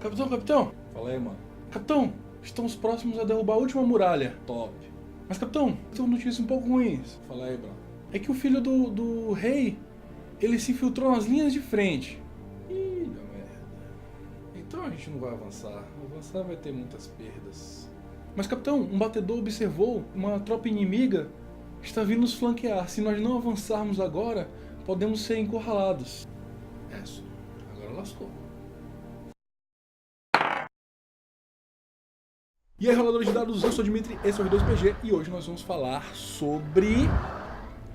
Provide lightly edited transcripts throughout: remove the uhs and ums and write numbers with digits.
Capitão! Fala aí, mano. Capitão, estamos próximos a derrubar a última muralha. Top. Mas, capitão, tem notícias um pouco ruins. Fala aí, bro. É que o filho do rei, ele se infiltrou nas linhas de frente. Ih, deu merda. Então a gente não vai avançar. Avançar vai ter muitas perdas. Mas, capitão, um batedor observou uma tropa inimiga está vindo nos flanquear. Se nós não avançarmos agora, podemos ser encurralados. Isso. Agora lascou. E aí, roladores de dados, eu sou o Dimitri, esse é o R2PG e hoje nós vamos falar sobre...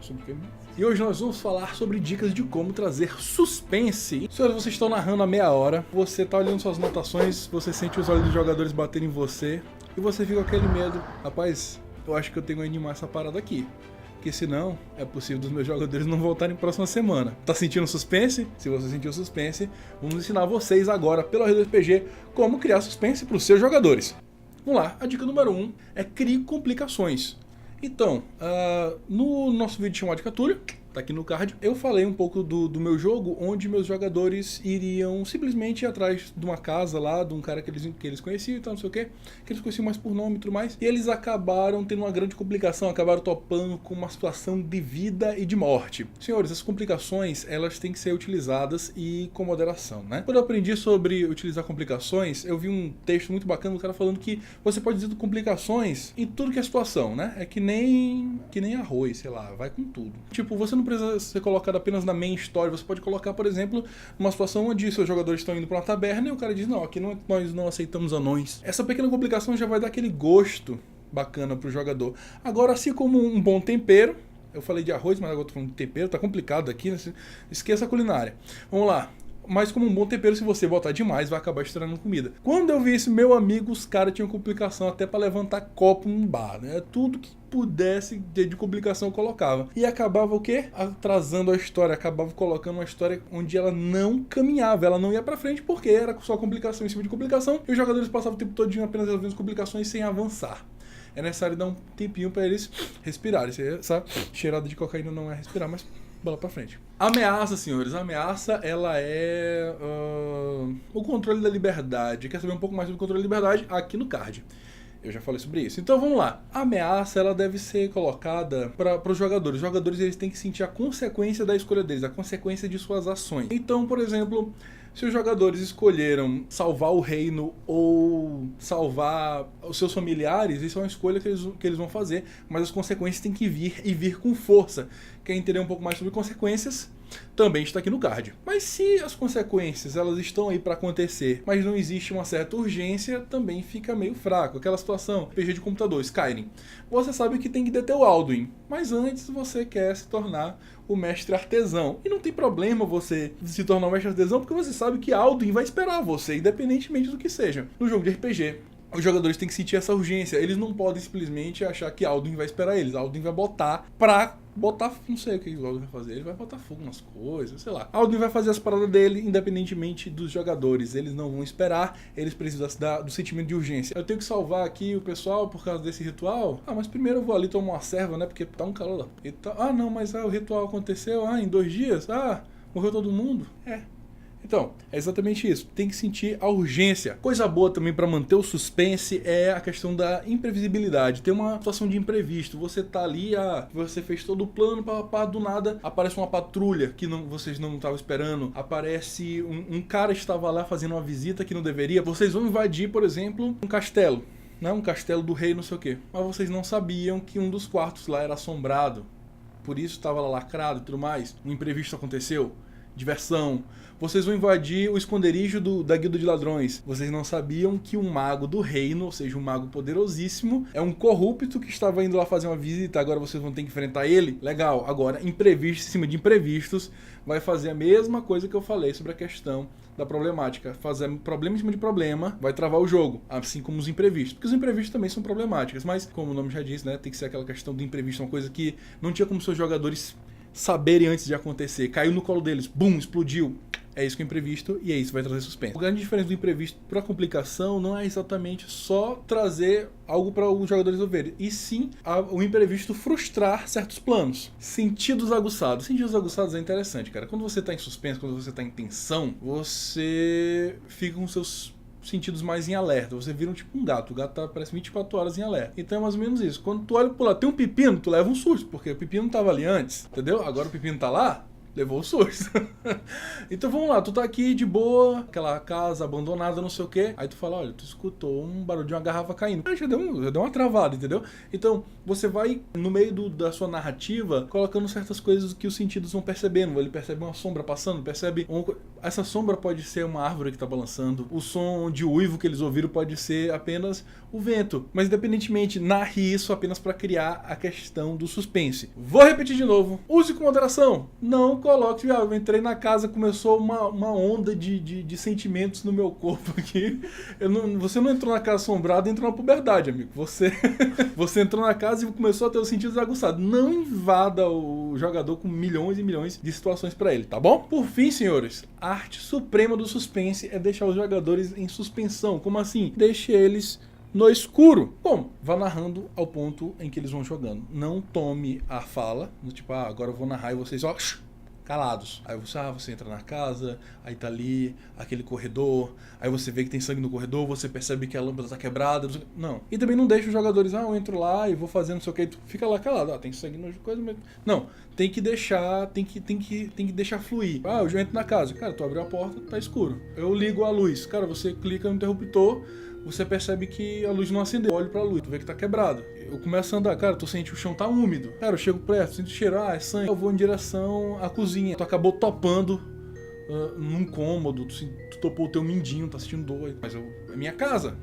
Sobre o quê? E hoje nós vamos falar sobre dicas de como trazer suspense. Senhores, vocês estão narrando a meia hora, você tá olhando suas anotações, você sente os olhos dos jogadores baterem em você e você fica com aquele medo. Rapaz, eu acho que eu tenho que animar essa parada aqui. Porque senão é possível dos meus jogadores não voltarem próxima semana. Tá sentindo suspense? Se você sentiu suspense, vamos ensinar vocês agora, pelo R2PG, como criar suspense para os seus jogadores. Vamos lá, a dica número 1 é crie complicações. Então, no nosso vídeo chamado de Cthulhu, tá aqui no card, eu falei um pouco do meu jogo, onde meus jogadores iriam simplesmente ir atrás de uma casa lá, de um cara que eles conheciam e tal, não sei o que eles conheciam mais por nome e tudo mais, e eles acabaram tendo uma grande complicação, acabaram topando com uma situação de vida e de morte. Senhores, as complicações, elas têm que ser utilizadas e com moderação, né? Quando eu aprendi sobre utilizar complicações, eu vi um texto muito bacana do cara falando que você pode dizer complicações em tudo que é situação, né? É que nem arroz, sei lá, vai com tudo. Tipo, você não precisa ser colocado apenas na main story, você pode colocar, por exemplo, numa situação onde seus jogadores estão indo para uma taberna e o cara diz, não, aqui não, nós não aceitamos anões. Essa pequena complicação já vai dar aquele gosto bacana pro jogador. Agora, assim como um bom tempero, eu falei de arroz, mas agora eu tô falando de tempero, tá complicado aqui, né? Esqueça a culinária. Vamos lá. Mas como um bom tempero, se você botar demais, vai acabar estragando comida. Quando eu vi isso, meu amigo, os caras tinham complicação até para levantar copo num bar, né? Tudo que pudesse de complicação eu colocava. E acabava o quê? Atrasando a história, acabava colocando uma história onde ela não caminhava, ela não ia pra frente, porque era só complicação em cima de complicação, e os jogadores passavam o tempo todo apenas resolvendo as complicações sem avançar. É necessário dar um tempinho para eles respirarem. Essa cheirada de cocaína não é respirar, mas bola pra frente. Ameaça, senhores. A ameaça, ela é o controle da liberdade. Quer saber um pouco mais sobre o controle da liberdade? Aqui no card. Eu já falei sobre isso. Então vamos lá. A ameaça, ela deve ser colocada para os jogadores. Os jogadores, eles têm que sentir a consequência da escolha deles, a consequência de suas ações. Então, por exemplo, se os jogadores escolheram salvar o reino ou salvar os seus familiares, isso é uma escolha que eles vão fazer, mas as consequências têm que vir e vir com força. Quer entender um pouco mais sobre consequências? Também está aqui no card. Mas se as consequências elas estão aí para acontecer, mas não existe uma certa urgência, também fica meio fraco. Aquela situação, PG de computador, Skyrim. Você sabe que tem que deter o Alduin, mas antes você quer se tornar o mestre artesão. E não tem problema você se tornar o mestre artesão, porque você sabe que Alduin vai esperar você, independentemente do que seja. No jogo de RPG, os jogadores têm que sentir essa urgência. Eles não podem simplesmente achar que Alduin vai esperar eles. Alduin vai botar, não sei o que o Alduin vai fazer. Ele vai botar fogo nas coisas, sei lá. Alduin vai fazer as paradas dele, independentemente dos jogadores. Eles não vão esperar, eles precisam do sentimento de urgência. Eu tenho que salvar aqui o pessoal por causa desse ritual? Ah, mas primeiro eu vou ali tomar uma serva, né? Porque tá um calor lá. Ah, não, mas o ritual aconteceu em 2 dias? Ah, morreu todo mundo? Então, é exatamente isso. Tem que sentir a urgência. Coisa boa também para manter o suspense é a questão da imprevisibilidade. Tem uma situação de imprevisto. Você tá ali, você fez todo o plano, do nada aparece uma patrulha que vocês não estavam esperando. Aparece um cara estava lá fazendo uma visita que não deveria. Vocês vão invadir, por exemplo, um castelo. Né? Um castelo do rei, não sei o quê. Mas vocês não sabiam que um dos quartos lá era assombrado. Por isso estava lá lacrado e tudo mais. Um imprevisto aconteceu. Diversão. Vocês vão invadir o esconderijo da guilda de ladrões. Vocês não sabiam que um mago do reino, ou seja, um mago poderosíssimo, é um corrupto que estava indo lá fazer uma visita, agora vocês vão ter que enfrentar ele. Legal, agora imprevisto em cima de imprevistos vai fazer a mesma coisa que eu falei sobre a questão da problemática. Fazer problema em cima de problema vai travar o jogo, assim como os imprevistos. Porque os imprevistos também são problemáticas, mas como o nome já diz, né, tem que ser aquela questão do imprevisto, uma coisa que não tinha como seus jogadores saberem antes de acontecer. Caiu no colo deles, bum, explodiu. É isso que é imprevisto e é isso que vai trazer suspense. A grande diferença do imprevisto para a complicação não é exatamente só trazer algo para os jogadores resolverem, e sim o imprevisto frustrar certos planos. Sentidos aguçados. Sentidos aguçados é interessante, cara. Quando você está em suspense, quando você está em tensão, você fica com seus sentidos mais em alerta. Você vira tipo um gato. O gato parece 24 horas em alerta. Então é mais ou menos isso. Quando tu olha pro lado, tem um pepino, tu leva um susto, porque o pepino não tava ali antes, entendeu? Agora o pepino tá lá, levou o susto. Então vamos lá, tu tá aqui de boa, aquela casa abandonada, não sei o quê. Aí tu fala, olha, tu escutou um barulho de uma garrafa caindo. Aí já deu uma travada, entendeu? Então você vai, no meio da sua narrativa, colocando certas coisas que os sentidos vão percebendo. Ele percebe uma sombra passando, percebe... Essa sombra pode ser uma árvore que tá balançando. O som de uivo que eles ouviram pode ser apenas o vento. Mas independentemente, narre isso apenas para criar a questão do suspense. Vou repetir de novo. Use com moderação. Não coloque... eu entrei na casa, começou uma onda de sentimentos no meu corpo aqui. Você não entrou na casa assombrada, entrou na puberdade, amigo. Você entrou na casa e começou a ter os sentidos aguçados. Não invada o jogador com milhões e milhões de situações para ele, tá bom? Por fim, senhores, a arte suprema do suspense é deixar os jogadores em suspensão. Como assim? Deixe eles no escuro. Bom, vá narrando ao ponto em que eles vão jogando. Não tome a fala, tipo, agora eu vou narrar e vocês, calados. Aí você entra na casa, aí tá ali aquele corredor, aí você vê que tem sangue no corredor, você percebe que a lâmpada tá quebrada, não. E também não deixa os jogadores, eu entro lá e vou fazer não sei o que, tu fica lá calado, tem sangue no coisa, mas... Não, tem que deixar, tem que deixar fluir. Eu já entro na casa, cara, tu abriu a porta, tá escuro. Eu ligo a luz, cara, você clica no interruptor, você percebe que a luz não acendeu. Eu olho pra luz, tu vê que tá quebrado. Eu começo a andar, cara, tu sente o chão tá úmido. Cara, eu chego perto, sinto cheiro, é sangue. Eu vou em direção à cozinha. Tu acabou topando num cômodo, tu topou o teu mindinho, tá sentindo dor. Mas é minha casa.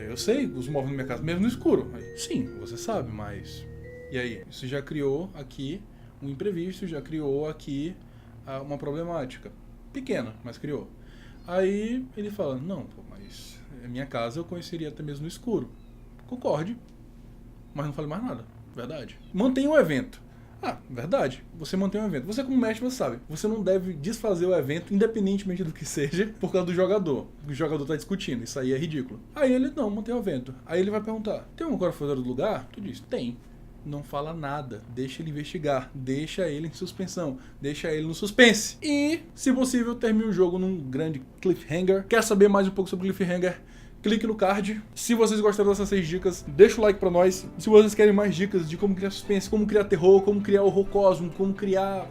Eu sei os móveis da minha casa, mesmo no escuro. Sim, você sabe, mas... E aí? Isso já criou aqui um imprevisto, já criou aqui uma problemática. Pequena, mas criou. Aí ele fala, não, pô, mas... a minha casa eu conheceria até mesmo no escuro. Concorde. Mas não fale mais nada. Verdade. Mantenha o evento. Verdade. Você mantém o evento. Você como mestre, você sabe. Você não deve desfazer o evento, independentemente do que seja, por causa do jogador. O jogador tá discutindo. Isso aí é ridículo. Aí ele, não, mantém o evento. Aí ele vai perguntar, tem algum agora fora do lugar? Tu diz, tem. Não fala nada, deixa ele investigar, deixa ele em suspensão, deixa ele no suspense. E, se possível, termine o jogo num grande cliffhanger. Quer saber mais um pouco sobre cliffhanger? Clique no card. Se vocês gostaram dessas 6 dicas, deixa o like pra nós. Se vocês querem mais dicas de como criar suspense, como criar terror, como criar horror cósmico, como criar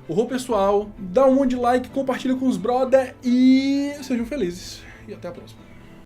horror pessoal, dá um monte de like, compartilha com os brother e sejam felizes. E até a próxima.